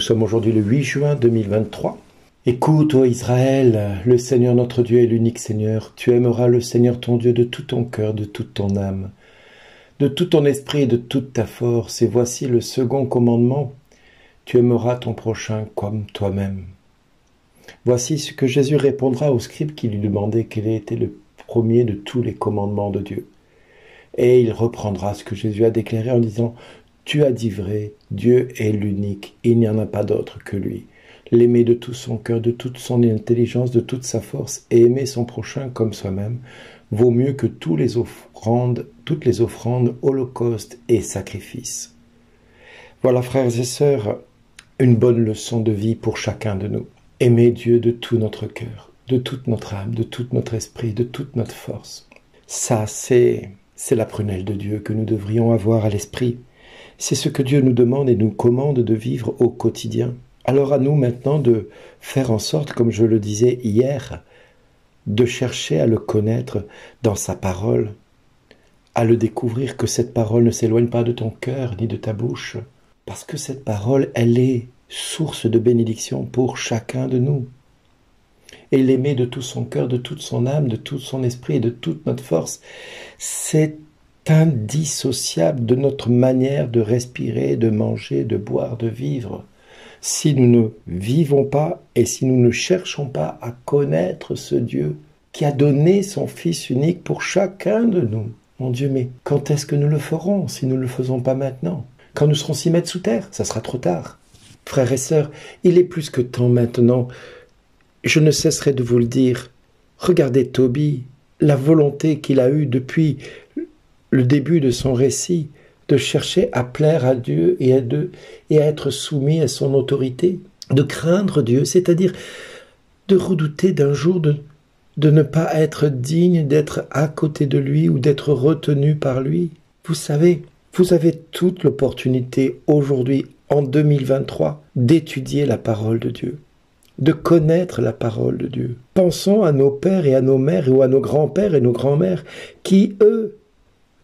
sommes aujourd'hui le 8 juin 2023. Écoute, ô Israël, le Seigneur notre Dieu est l'unique Seigneur. Tu aimeras le Seigneur ton Dieu de tout ton cœur, de toute ton âme, de tout ton esprit et de toute ta force. Et voici le second commandement. Tu aimeras ton prochain comme toi-même. Voici ce que Jésus répondra aux scribes qui lui demandaient quel était le premier de tous les commandements de Dieu. Et il reprendra ce que Jésus a déclaré en disant « Tu as dit vrai, Dieu est l'unique, il n'y en a pas d'autre que lui. L'aimer de tout son cœur, de toute son intelligence, de toute sa force, et aimer son prochain comme soi-même, vaut mieux que toutes les offrandes, holocaustes et sacrifices. » Voilà, frères et sœurs, une bonne leçon de vie pour chacun de nous. Aimer Dieu de tout notre cœur, de toute notre âme, de tout notre esprit, de toute notre force. Ça, c'est la prunelle de Dieu que nous devrions avoir à l'esprit. C'est ce que Dieu nous demande et nous commande de vivre au quotidien. Alors à nous maintenant de faire en sorte, comme je le disais hier, de chercher à le connaître dans sa parole, à le découvrir, que cette parole ne s'éloigne pas de ton cœur ni de ta bouche, parce que cette parole, elle est source de bénédiction pour chacun de nous. Et l'aimer de tout son cœur, de toute son âme, de tout son esprit et de toute notre force, c'est indissociable de notre manière de respirer, de manger, de boire, de vivre. Si nous ne vivons pas et si nous ne cherchons pas à connaître ce Dieu qui a donné son Fils unique pour chacun de nous, mon Dieu, mais quand est-ce que nous le ferons si nous ne le faisons pas maintenant? Quand nous serons 6 mètres sous terre, ça sera trop tard. Frères et sœurs, il est plus que temps maintenant. Je ne cesserai de vous le dire. Regardez Tobie, la volonté qu'il a eue depuis le début de son récit, de chercher à plaire à Dieu et à être soumis à son autorité, de craindre Dieu, c'est-à-dire de redouter d'un jour de ne pas être digne d'être à côté de lui ou d'être retenu par lui. Vous savez, vous avez toute l'opportunité aujourd'hui, en 2023, d'étudier la parole de Dieu, de connaître la parole de Dieu. Pensons à nos pères et à nos mères ou à nos grands-pères et nos grands-mères qui, eux,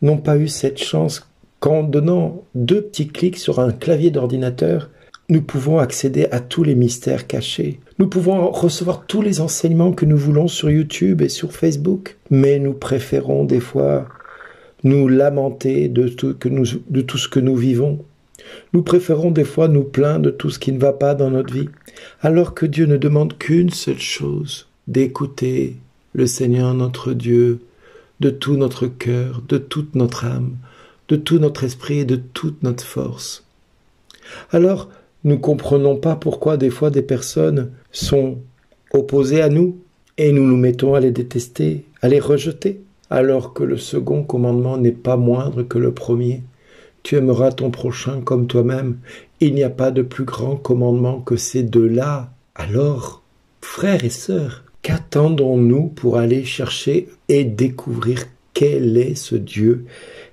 n'ont pas eu cette chance qu'en donnant 2 petits clics sur un clavier d'ordinateur, nous pouvons accéder à tous les mystères cachés. Nous pouvons recevoir tous les enseignements que nous voulons sur YouTube et sur Facebook. Mais nous préférons des fois nous lamenter de tout ce que nous vivons. Nous préférons des fois nous plaindre de tout ce qui ne va pas dans notre vie. Alors que Dieu ne demande qu'une seule chose, d'écouter le Seigneur notre Dieu de tout notre cœur, de toute notre âme, de tout notre esprit et de toute notre force. Alors, nous ne comprenons pas pourquoi des fois des personnes sont opposées à nous et nous nous mettons à les détester, à les rejeter, alors que le second commandement n'est pas moindre que le premier. Tu aimeras ton prochain comme toi-même. Il n'y a pas de plus grand commandement que ces 2-là. Alors, frères et sœurs, qu'attendons-nous pour aller chercher et découvrir quel est ce Dieu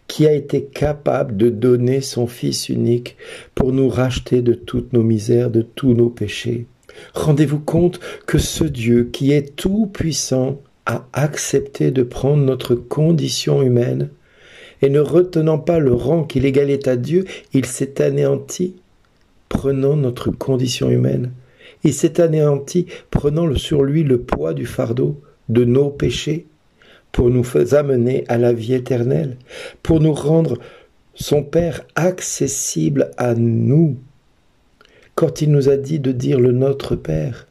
qui a été capable de donner son Fils unique pour nous racheter de toutes nos misères, de tous nos péchés? Rendez-vous compte que ce Dieu qui est tout-puissant a accepté de prendre notre condition humaine et ne retenant pas le rang qu'il égalait à Dieu, il s'est anéanti, prenant notre condition humaine. Il s'est anéanti, prenant sur lui le poids du fardeau de nos péchés, pour nous amener à la vie éternelle, pour nous rendre son Père accessible à nous. Quand il nous a dit de dire le Notre Père,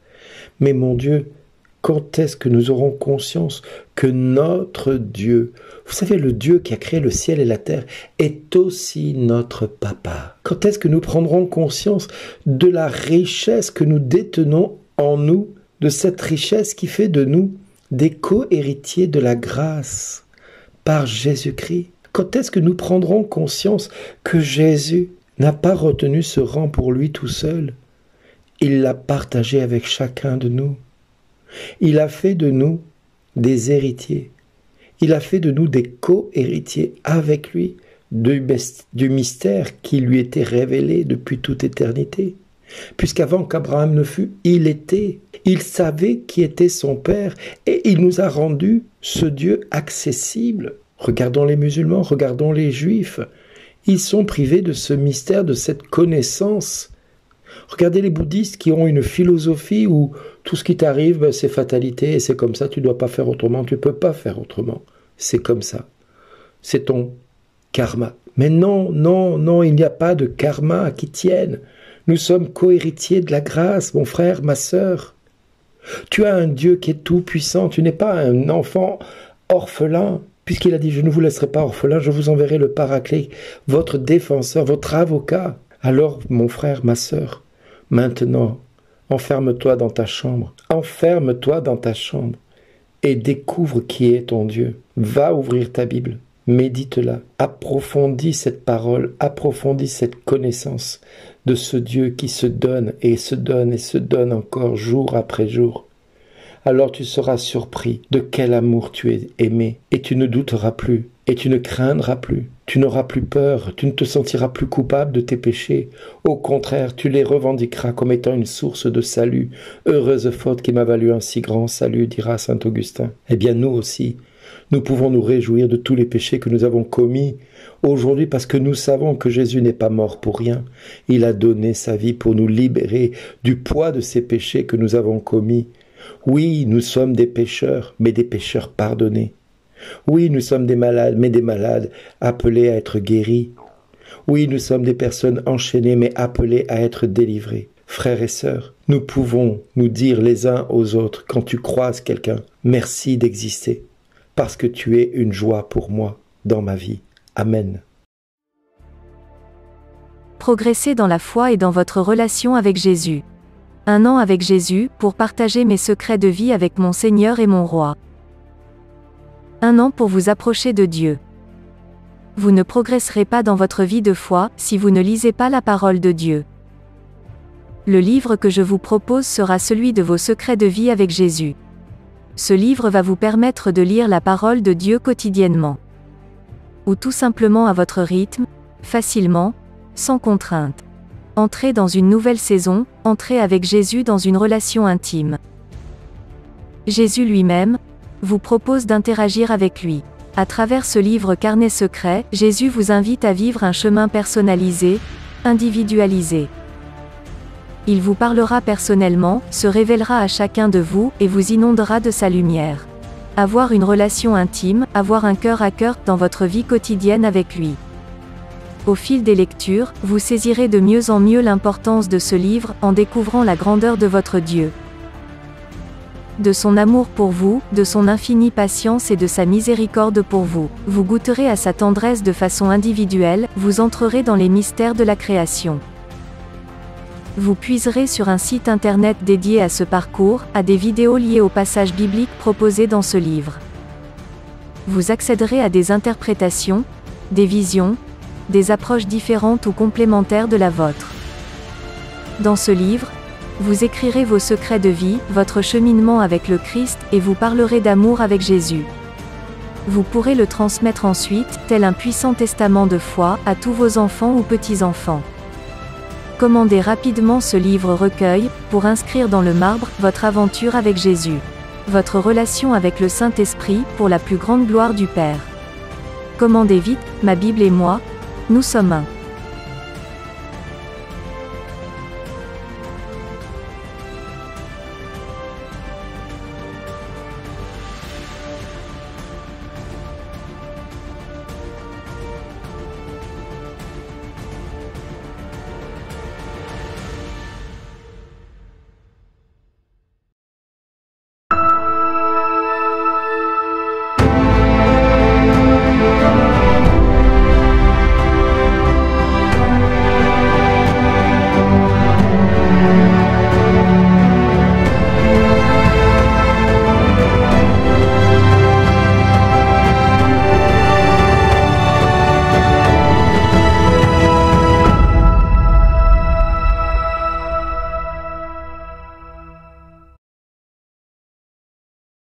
mais mon Dieu, quand est-ce que nous aurons conscience que notre Dieu, vous savez, le Dieu qui a créé le ciel et la terre, est aussi notre Papa? Quand est-ce que nous prendrons conscience de la richesse que nous détenons en nous, de cette richesse qui fait de nous des co-héritiers de la grâce par Jésus-Christ? Quand est-ce que nous prendrons conscience que Jésus n'a pas retenu ce rang pour lui tout seul? Il l'a partagé avec chacun de nous. Il a fait de nous des héritiers. Il a fait de nous des co-héritiers avec lui du mystère qui lui était révélé depuis toute éternité. Puisqu'avant qu'Abraham ne fût, il était. Il savait qui était son Père et il nous a rendu ce Dieu accessible. Regardons les musulmans, regardons les juifs. Ils sont privés de ce mystère, de cette connaissance. Regardez les bouddhistes qui ont une philosophie où tout ce qui t'arrive, ben, c'est fatalité et c'est comme ça, tu ne dois pas faire autrement, tu ne peux pas faire autrement. C'est comme ça. C'est ton karma. Mais non, non, non, il n'y a pas de karma qui tienne. Nous sommes co-héritiers de la grâce, mon frère, ma sœur. Tu as un Dieu qui est tout-puissant, tu n'es pas un enfant orphelin, puisqu'il a dit « Je ne vous laisserai pas orphelin, je vous enverrai le Paraclet, votre défenseur, votre avocat. » Alors, mon frère, ma sœur, maintenant, enferme-toi dans ta chambre, et découvre qui est ton Dieu. Va ouvrir ta Bible, médite-la, approfondis cette parole, approfondis cette connaissance de ce Dieu qui se donne et se donne et se donne encore jour après jour. Alors tu seras surpris de quel amour tu es aimé, et tu ne douteras plus, et tu ne craindras plus, tu n'auras plus peur, tu ne te sentiras plus coupable de tes péchés. Au contraire, tu les revendiqueras comme étant une source de salut. Heureuse faute qui m'a valu un si grand salut, dira saint Augustin. Eh bien nous aussi, nous pouvons nous réjouir de tous les péchés que nous avons commis aujourd'hui parce que nous savons que Jésus n'est pas mort pour rien. Il a donné sa vie pour nous libérer du poids de ces péchés que nous avons commis. Oui, nous sommes des pécheurs, mais des pécheurs pardonnés. Oui, nous sommes des malades, mais des malades appelés à être guéris. Oui, nous sommes des personnes enchaînées, mais appelées à être délivrées. Frères et sœurs, nous pouvons nous dire les uns aux autres, quand tu croises quelqu'un, merci d'exister, parce que tu es une joie pour moi dans ma vie. Amen. Progressez dans la foi et dans votre relation avec Jésus. 1 an avec Jésus, pour partager mes secrets de vie avec mon Seigneur et mon Roi. 1 an pour vous approcher de Dieu. Vous ne progresserez pas dans votre vie de foi, si vous ne lisez pas la parole de Dieu. Le livre que je vous propose sera celui de vos secrets de vie avec Jésus. Ce livre va vous permettre de lire la parole de Dieu quotidiennement. Ou tout simplement à votre rythme, facilement, sans contrainte. Entrez dans une nouvelle saison, entrez avec Jésus dans une relation intime. Jésus lui-même vous propose d'interagir avec lui. À travers ce livre Carnet secret, Jésus vous invite à vivre un chemin personnalisé, individualisé. Il vous parlera personnellement, se révélera à chacun de vous, et vous inondera de sa lumière. Avoir une relation intime, avoir un cœur à cœur dans votre vie quotidienne avec lui. Au fil des lectures, vous saisirez de mieux en mieux l'importance de ce livre, en découvrant la grandeur de votre Dieu. De son amour pour vous, de son infinie patience et de sa miséricorde pour vous. Vous goûterez à sa tendresse de façon individuelle, vous entrerez dans les mystères de la création. Vous puiserez sur un site internet dédié à ce parcours, à des vidéos liées aux passages bibliques proposés dans ce livre. Vous accéderez à des interprétations, des visions, des approches différentes ou complémentaires de la vôtre. Dans ce livre, vous écrirez vos secrets de vie, votre cheminement avec le Christ, et vous parlerez d'amour avec Jésus. Vous pourrez le transmettre ensuite, tel un puissant testament de foi, à tous vos enfants ou petits-enfants. Commandez rapidement ce livre-recueil, pour inscrire dans le marbre votre aventure avec Jésus. Votre relation avec le Saint-Esprit, pour la plus grande gloire du Père. Commandez vite, ma Bible et moi, nous sommes un.